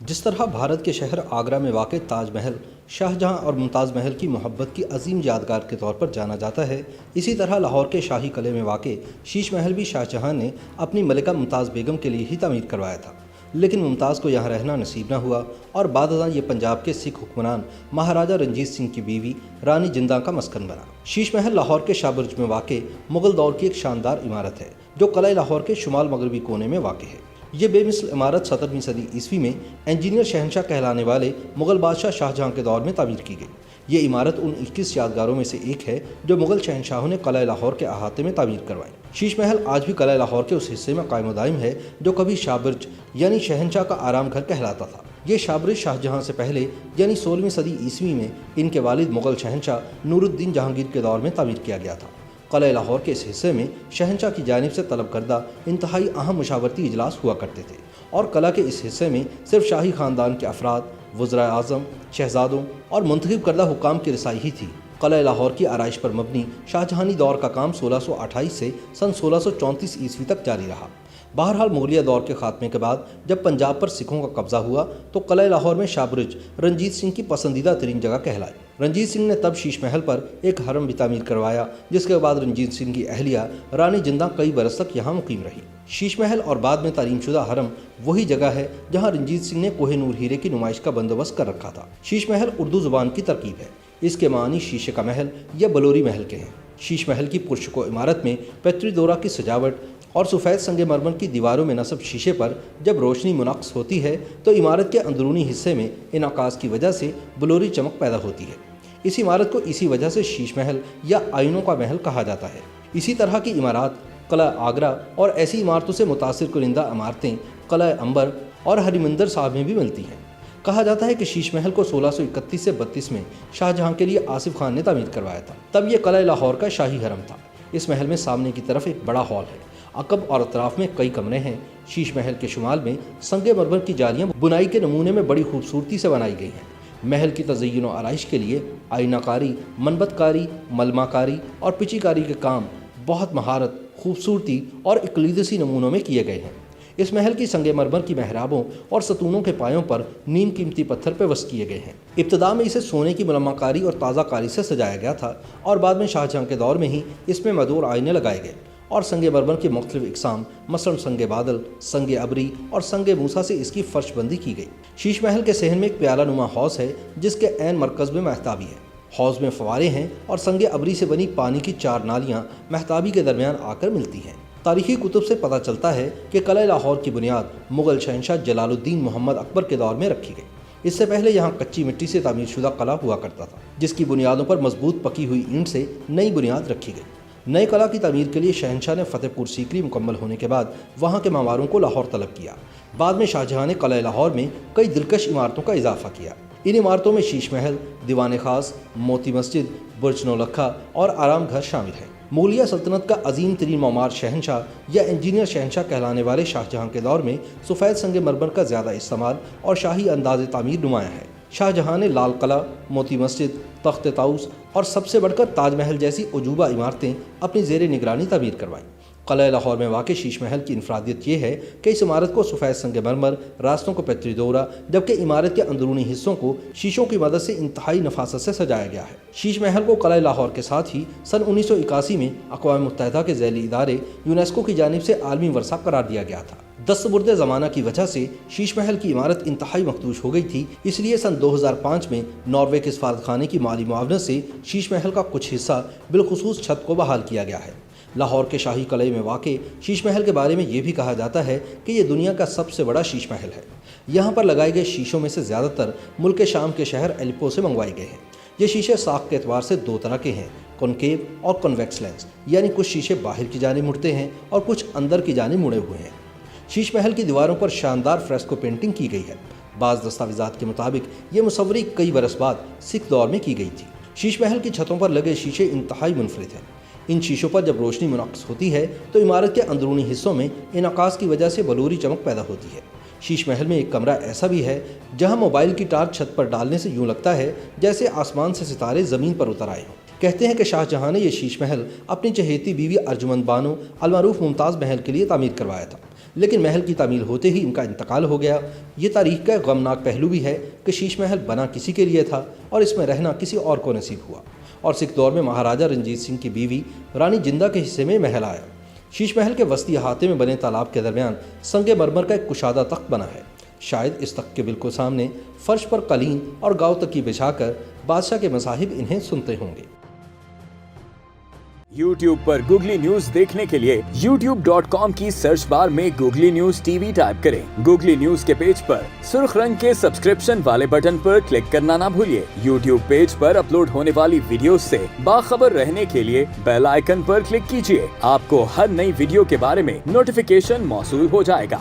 जिस तरह भारत के शहर आगरा में वाक़ ताज महल शाहजहां और मुमताज़ महल की मोहब्बत की अजीम यादगार के तौर पर जाना जाता है, इसी तरह लाहौर के शाही किले में वाक़ शीश महल भी शाहजहां ने अपनी मलिका मुमताज़ बेगम के लिए ही तामीर करवाया था। लेकिन मुमताज़ को यहाँ रहना नसीब न हुआ और बादशाह ये पंजाब के सिख हुक्मरान महाराजा रंजीत सिंह की बीवी रानी जिंदा का मस्कन बना। शीश महल लाहौर के शाहबुर्ज में वाक़ मुग़ल दौर की एक शानदार इमारत है जो किला लाहौर के शुमाल मगरबी कोने में वाक़ है। ये बेमिसल इमारत 17वीं सदी ईस्वी में इंजीनियर शहनशाह कहलाने वाले मुग़ल बादशाह शाहजहां के दौर में तामीर की गई। ये इमारत उन 21 यादगारों में से एक है जो मुग़ल शहनशाहों ने किला लाहौर के अहाते में तामीर करवाई। शीश महल आज भी किला लाहौर के उस हिस्से में कायम दायम है जो कभी शाहबुर्ज यानी शहनशाह का आराम घर कहलाता था। ये शाहबुर्ज शाहजहां से पहले यानी 16वीं सदी ईस्वी में इनके वालिद मुग़ल शहनशाह नूरुद्दीन जहांगीर के दौर में तामीर किया गया था। किला लाहौर के इस हिस्से में शहनशाह की जानिब से तलब करदा इंतहाई अहम मशावरती इजलास हुआ करते थे और किला के इस हिस्से में सिर्फ शाही ख़ानदान के अफराद, वज़राए आज़म, शहजादों और मुंतखब करदा हुकाम की रसाई ही थी। किला लाहौर की आराइश पर मबनी शाहजहानी दौर का काम 1628 से सन 1634 ईस्वी तक जारी रहा। बहरहाल मुगलिया दौर के खात्मे के बाद जब पंजाब पर सिखों का कब्जा हुआ तो किला लाहौर में शाहबुर्ज रंजीत सिंह की पसंदीदा तरीन जगह कहलाई। रंजीत सिंह ने तब शीश महल पर एक हरम भी तामीर करवाया, जिसके बाद रंजीत सिंह की अहलिया रानी जिंदा कई बरस तक यहाँ मुकीम रही। शीश महल और बाद में तारीमशुदा हरम वही जगह है जहाँ रंजीत सिंह ने कोहे नूर हीरे की नुमाइश का बंदोबस्त कर रखा था। शीश महल उर्दू ज़ुबान की तरकीब है। इसके मानी शीशे का महल या बलोरी महल के हैं। शीश महल की पुरशको इमारत में पैतरी दौरा की सजावट और सफ़ेद संगे मरमर की दीवारों में नस्ब शीशे पर जब रोशनी मुनक्स होती है तो इमारत के अंदरूनी हिस्से में इनकास की वजह से बलोरी चमक पैदा होती है। इस इमारत को इसी वजह से शीश महल या आइनों का महल कहा जाता है। इसी तरह की इमारत किला आगरा और ऐसी इमारतों से मुतासिर कुनिंदा इमारतें किला अंबर और हरिमंदिर साहब में भी मिलती हैं। कहा जाता है कि शीश महल को 1631 से 32 में शाहजहां के लिए आसिफ खान ने तामीर करवाया था। तब यह किला लाहौर का शाही हरम था। इस महल में सामने की तरफ एक बड़ा हॉल है, अकब और अतराफ में कई कमरे हैं। शीश महल के शुमाल में संगे मरमर की जालियां बुनाई के नमूने में बड़ी खूबसूरती से बनाई गई हैं। महल की तज़य्युन और आराइश के लिए आईनाकारी, मनबतकारी, मलमाकारी और पिचीकारी के काम बहुत महारत, खूबसूरती और इकलीदसी नमूनों में किए गए हैं। इस महल की संगे मरमर की महराबों और सतूनों के पायों पर नीम कीमती पत्थर पे वस किए गए हैं। इब्तदा में इसे सोने की मलमाकारी और ताज़ा कारी से सजाया गया था और बाद में शाहजहां के दौर में ही इसमें मदूर आईने लगाए गए और संगे मरमर के मुख्तलिफ इकसाम मसलन संगे बादल, संगे अबरी और संगे मूसा से इसकी फर्शबंदी की गई। शीश महल के सहन में एक प्याला नुमा हौज़ है जिसके ऐन मरकज़ में महताबी है। हौज़ में फवारे हैं और संगे अबरी से बनी पानी की 4 नालियाँ महताबी के दरमियान आकर मिलती हैं। तारीखी कुतुब से पता चलता है कि किला लाहौर की बुनियाद मुग़ल शहनशाह जलालुद्दीन मोहम्मद अकबर के दौर में रखी गई। इससे पहले यहाँ कच्ची मिट्टी से तामीर शुदा किला हुआ करता था, जिसकी बुनियादों पर मजबूत पकी हुई ईंट से नई बुनियाद रखी गई। नए किला की तामीर के लिए शहनशाह ने फतेहपुर सीकरी मुकम्मल होने के बाद वहाँ के मामारों को लाहौर तलब किया। बाद में शाहजहां ने किला लाहौर में कई दिलकश इमारतों का इजाफा किया। इन इमारतों में शीश महल, दीवान खास, मोती मस्जिद, बुर्ज नौलखा और आराम घर शामिल हैं। मुगलिया सल्तनत का अजीम तरीन मामार शहनशाह या इंजीनियर शहनशाह कहलाने वाले शाहजहां के दौर में सफ़ेद संगे मरमर का ज़्यादा इस्तेमाल और शाही अंदाज़ तामीर नुमाया है। शाहजहां ने लाल किला, मोती मस्जिद, तख्त ताउस और सबसे बढ़कर ताजमहल जैसी उजूबा इमारतें अपनी ज़ेर निगरानी तामीर करवाईं। किला लाहौर में वाक़ शीश महल की इनफरादियत यह है कि इस इमारत को सफ़ेद संगे मरमर, रास्तों को पैतरी दौरा, जबकि इमारत के अंदरूनी हिस्सों को शीशों की मदद से इंतहाई नफासत से सजाया गया है। शीश महल को किला लाहौर के साथ ही सन 1981 में अक़वाम मुत्तहिदा के ज़ैली इदारे यूनेस्को की जानिब से आलमी वर्सा करार दिया गया था। दस्तबुर्द ज़माना की वजह से शीश महल की इमारत इंतहाई मखदूश हो गई थी, इसलिए सन 2005 में नॉर्वे के सफारतखाने की माली मुआवनत से शीश महल का कुछ हिस्सा बिलखुसूस छत को बहाल किया गया है। लाहौर के शाही किले में वाक़ शीश महल के बारे में ये भी कहा जाता है कि ये दुनिया का सबसे बड़ा शीश महल है। यहाँ पर लगाए गए शीशों में से ज़्यादातर मुल्क शाम के शहर एलिपो से मंगवाए गए हैं। ये शीशे साख के एतबार से 2 तरह के हैं, कॉनकेव और कॉन्वेक्स लेंस, यानी कुछ शीशे बाहर की जानिब मुड़ते हैं और कुछ अंदर की जानिब मुड़े हुए हैं। शीश महल की दीवारों पर शानदार फ्रेस्को पेंटिंग की गई है। बाज़ दस्तावेज़ात के मुताबिक ये मुसव्वरी कई बरस बाद सिख दौर में की गई थी। शीश महल की छतों पर लगे शीशे इंतहाई मुनफरिद हैं। इन शीशों पर जब रोशनी मुनक्स होती है तो इमारत के अंदरूनी हिस्सों में इनकास की वजह से बलूरी चमक पैदा होती है। शीश महल में एक कमरा ऐसा भी है जहां मोबाइल की टार्च छत पर डालने से यूं लगता है जैसे आसमान से सितारे ज़मीन पर उतर आए हों। कहते हैं कि शाहजहां ने यह शीश महल अपनी चहेती बीवी अर्जुमंद बानो अलमारूफ मुमताज़ महल के लिए तामीर करवाया था। لیکن محل کی تعمیل ہوتے ہی ان کا انتقال ہو گیا۔ یہ تاریخ کا غمناک پہلو بھی ہے کہ شیش محل بنا کسی کے لیے تھا اور اس میں رہنا کسی اور کو نصیب ہوا، اور سکھ دور میں مہاراجہ رنجیت سنگھ کی بیوی رانی جندہ کے حصے میں محل آیا۔ شیش محل کے وسطی احاطے میں بنے تالاب کے درمیان سنگ مرمر کا ایک کشادہ تخت بنا ہے۔ شاید اس تخت کے بالکل سامنے فرش پر قالین اور گاؤ تکی بچھا کر بادشاہ کے مصاحب انہیں سنتے ہوں گے۔ YouTube پر گوگلی نیوز دیکھنے کے لیے youtube.com کی سرچ بار میں googly news T V type کریں۔ گوگلی نیوز کے پیج پر سرخ رنگ کے سبسکرپشن والے بٹن پر کلک کرنا نہ بھولیے۔ YouTube پیج پر اپلوڈ ہونے والی ویڈیوز سے باخبر رہنے کے لیے بیل آئیکن پر کلک کیجیے۔ آپ کو ہر نئی ویڈیو کے بارے میں نوٹیفیکیشن موصول ہو جائے گا۔